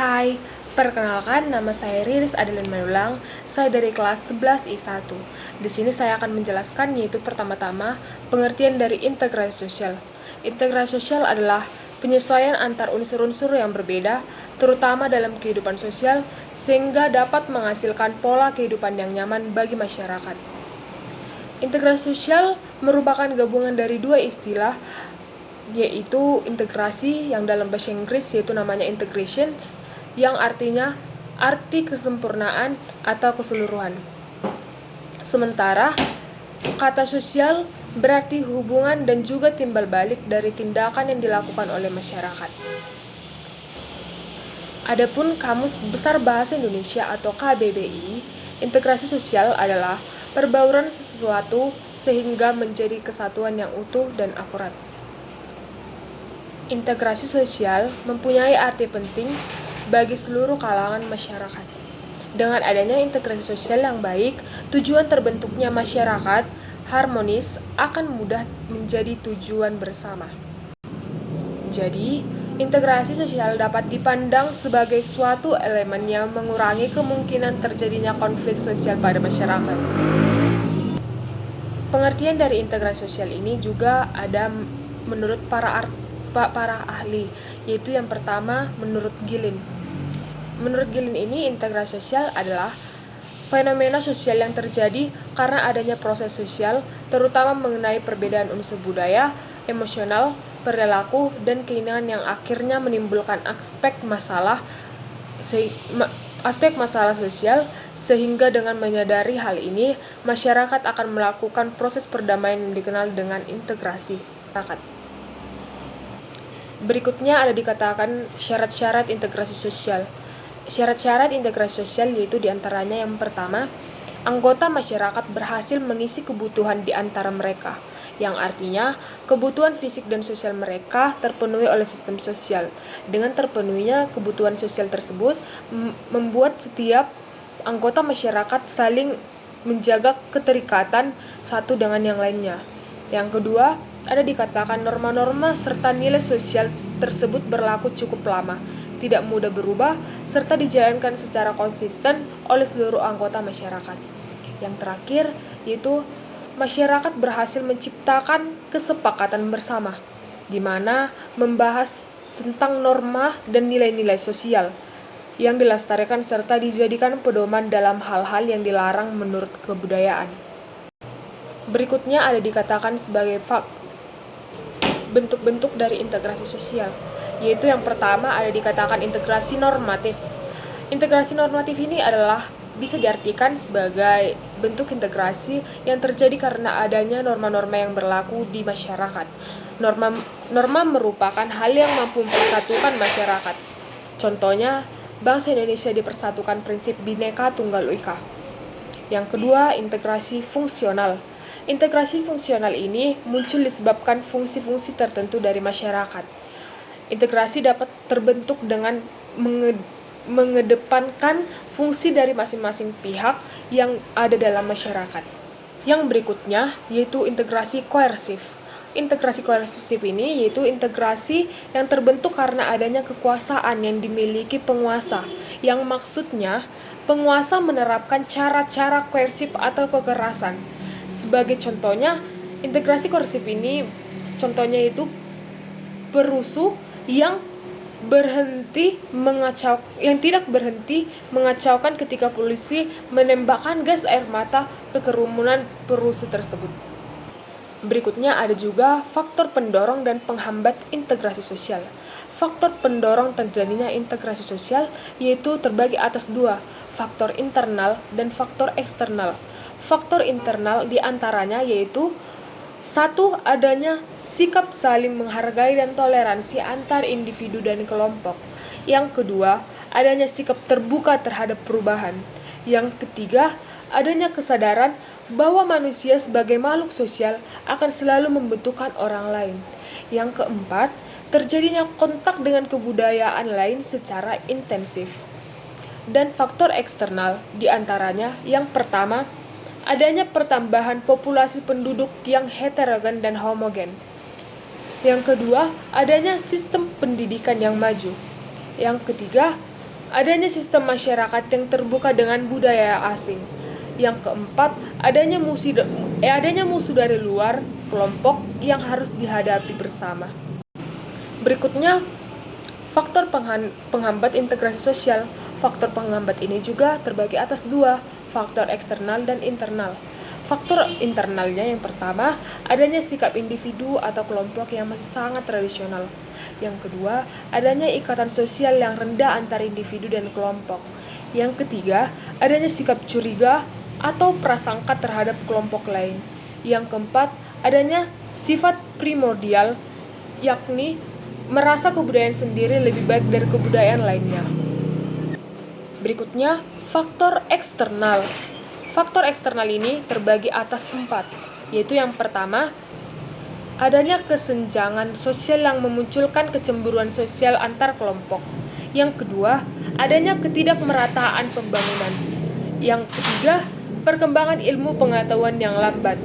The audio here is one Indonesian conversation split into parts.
Hai, perkenalkan nama saya Riris Adeline Manulang. Saya dari kelas 11 I1. Di sini saya akan menjelaskan yaitu pertama-tama pengertian dari integrasi sosial. Integrasi sosial adalah penyesuaian antar unsur-unsur yang berbeda, terutama dalam kehidupan sosial, sehingga dapat menghasilkan pola kehidupan yang nyaman bagi masyarakat. Integrasi sosial merupakan gabungan dari dua istilah, yaitu integrasi yang dalam bahasa Inggris yaitu namanya integration, yang artinya arti kesempurnaan atau keseluruhan. Sementara kata sosial berarti hubungan dan juga timbal balik dari tindakan yang dilakukan oleh masyarakat. Adapun Kamus Besar Bahasa Indonesia atau KBBI, integrasi sosial adalah perbauran sesuatu sehingga menjadi kesatuan yang utuh dan akurat. Integrasi sosial mempunyai arti penting bagi seluruh kalangan masyarakat. Dengan adanya integrasi sosial yang baik, tujuan terbentuknya masyarakat harmonis akan mudah menjadi tujuan bersama. Jadi, integrasi sosial dapat dipandang sebagai suatu elemen yang mengurangi kemungkinan terjadinya konflik sosial pada masyarakat. Pengertian dari integrasi sosial ini juga ada menurut para ahli, yaitu yang pertama menurut Gilin. Menurut Gilin ini, integrasi sosial adalah fenomena sosial yang terjadi karena adanya proses sosial, terutama mengenai perbedaan unsur budaya, emosional, perilaku, dan keinginan yang akhirnya menimbulkan aspek masalah sosial, sehingga dengan menyadari hal ini, masyarakat akan melakukan proses perdamaian yang dikenal dengan integrasi masyarakat. Berikutnya ada dikatakan syarat-syarat integrasi sosial. Syarat-syarat integrasi sosial yaitu diantaranya yang pertama, anggota masyarakat berhasil mengisi kebutuhan di antara mereka, yang artinya kebutuhan fisik dan sosial mereka terpenuhi oleh sistem sosial. Dengan terpenuhinya kebutuhan sosial tersebut membuat setiap anggota masyarakat saling menjaga keterikatan satu dengan yang lainnya. Yang kedua, ada dikatakan norma-norma serta nilai sosial tersebut berlaku cukup lama, tidak mudah berubah, serta dijalankan secara konsisten oleh seluruh anggota masyarakat. Yang terakhir, yaitu masyarakat berhasil menciptakan kesepakatan bersama, di mana membahas tentang norma dan nilai-nilai sosial yang dilestarikan serta dijadikan pedoman dalam hal-hal yang dilarang menurut kebudayaan. Berikutnya ada dikatakan sebagai bentuk-bentuk dari integrasi sosial, yaitu yang pertama ada dikatakan integrasi normatif. Integrasi normatif ini adalah bisa diartikan sebagai bentuk integrasi yang terjadi karena adanya norma-norma yang berlaku di masyarakat. Norma merupakan hal yang mampu mempersatukan masyarakat. Contohnya, bangsa Indonesia dipersatukan prinsip Bhinneka Tunggal Ika. Yang kedua, integrasi fungsional. Integrasi fungsional ini muncul disebabkan fungsi-fungsi tertentu dari masyarakat. Integrasi dapat terbentuk dengan mengedepankan fungsi dari masing-masing pihak yang ada dalam masyarakat. Yang berikutnya yaitu integrasi koersif. Integrasi koersif ini yaitu integrasi yang terbentuk karena adanya kekuasaan yang dimiliki penguasa, yang maksudnya penguasa menerapkan cara-cara koersif atau kekerasan. Sebagai contohnya, integrasi koersif ini contohnya itu perusuh yang tidak berhenti mengacaukan ketika polisi menembakkan gas air mata ke kerumunan perusuh tersebut. Berikutnya ada juga faktor pendorong dan penghambat integrasi sosial. Faktor pendorong terjadinya integrasi sosial yaitu terbagi atas dua, faktor internal dan faktor eksternal. Faktor internal diantaranya yaitu satu, adanya sikap saling menghargai dan toleransi antar individu dan kelompok. Yang kedua, adanya sikap terbuka terhadap perubahan. Yang ketiga, adanya kesadaran bahwa manusia sebagai makhluk sosial akan selalu membutuhkan orang lain. Yang keempat, terjadinya kontak dengan kebudayaan lain secara intensif. Dan faktor eksternal diantaranya yang pertama, adanya pertambahan populasi penduduk yang heterogen dan homogen. Yang kedua, adanya sistem pendidikan yang maju. Yang ketiga, adanya sistem masyarakat yang terbuka dengan budaya asing. Yang keempat, adanya musuh dari luar kelompok yang harus dihadapi bersama. Berikutnya, faktor penghambat integrasi sosial. Faktor penghambat ini juga terbagi atas dua, faktor eksternal dan internal. Faktor internalnya yang pertama, adanya sikap individu atau kelompok yang masih sangat tradisional. Yang kedua, adanya ikatan sosial yang rendah antara individu dan kelompok. Yang ketiga, adanya sikap curiga atau prasangka terhadap kelompok lain. Yang keempat, adanya sifat primordial, yakni merasa kebudayaan sendiri lebih baik dari kebudayaan lainnya. Berikutnya, faktor eksternal. Faktor eksternal ini terbagi atas 4, yaitu yang pertama, adanya kesenjangan sosial yang memunculkan kecemburuan sosial antar kelompok. Yang kedua, adanya ketidakmerataan pembangunan. Yang ketiga, perkembangan ilmu pengetahuan yang lambat.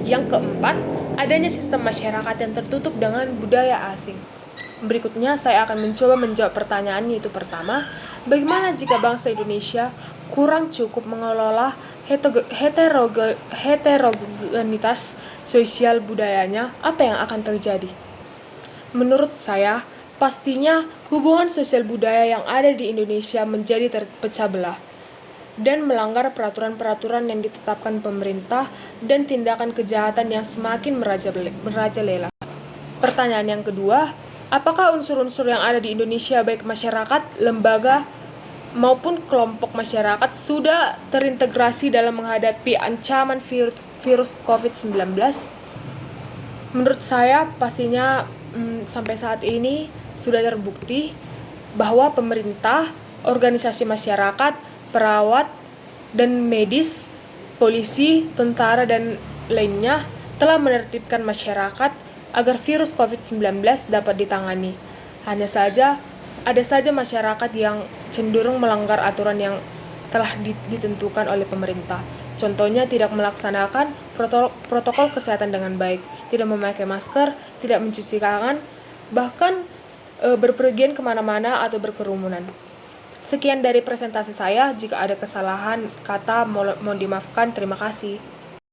Yang keempat, adanya sistem masyarakat yang tertutup dengan budaya asing. Berikutnya saya akan mencoba menjawab pertanyaan, yaitu pertama, bagaimana jika bangsa Indonesia kurang cukup mengelola heterogenitas sosial budayanya, apa yang akan terjadi? Menurut saya, pastinya hubungan sosial budaya yang ada di Indonesia menjadi terpecah belah dan melanggar peraturan-peraturan yang ditetapkan pemerintah dan tindakan kejahatan yang semakin merajalela. Pertanyaan yang kedua, apakah unsur-unsur yang ada di Indonesia, baik masyarakat, lembaga, maupun kelompok masyarakat sudah terintegrasi dalam menghadapi ancaman virus COVID-19? Menurut saya, pastinya sampai saat ini sudah terbukti bahwa pemerintah, organisasi masyarakat, perawat, dan medis, polisi, tentara, dan lainnya telah menertibkan masyarakat agar virus COVID-19 dapat ditangani. Hanya saja, ada saja masyarakat yang cenderung melanggar aturan yang telah ditentukan oleh pemerintah. Contohnya tidak melaksanakan protokol kesehatan dengan baik, tidak memakai masker, tidak mencuci tangan, bahkan berpergian kemana-mana atau berkerumunan. Sekian dari presentasi saya. Jika ada kesalahan kata, mohon dimaafkan. Terima kasih.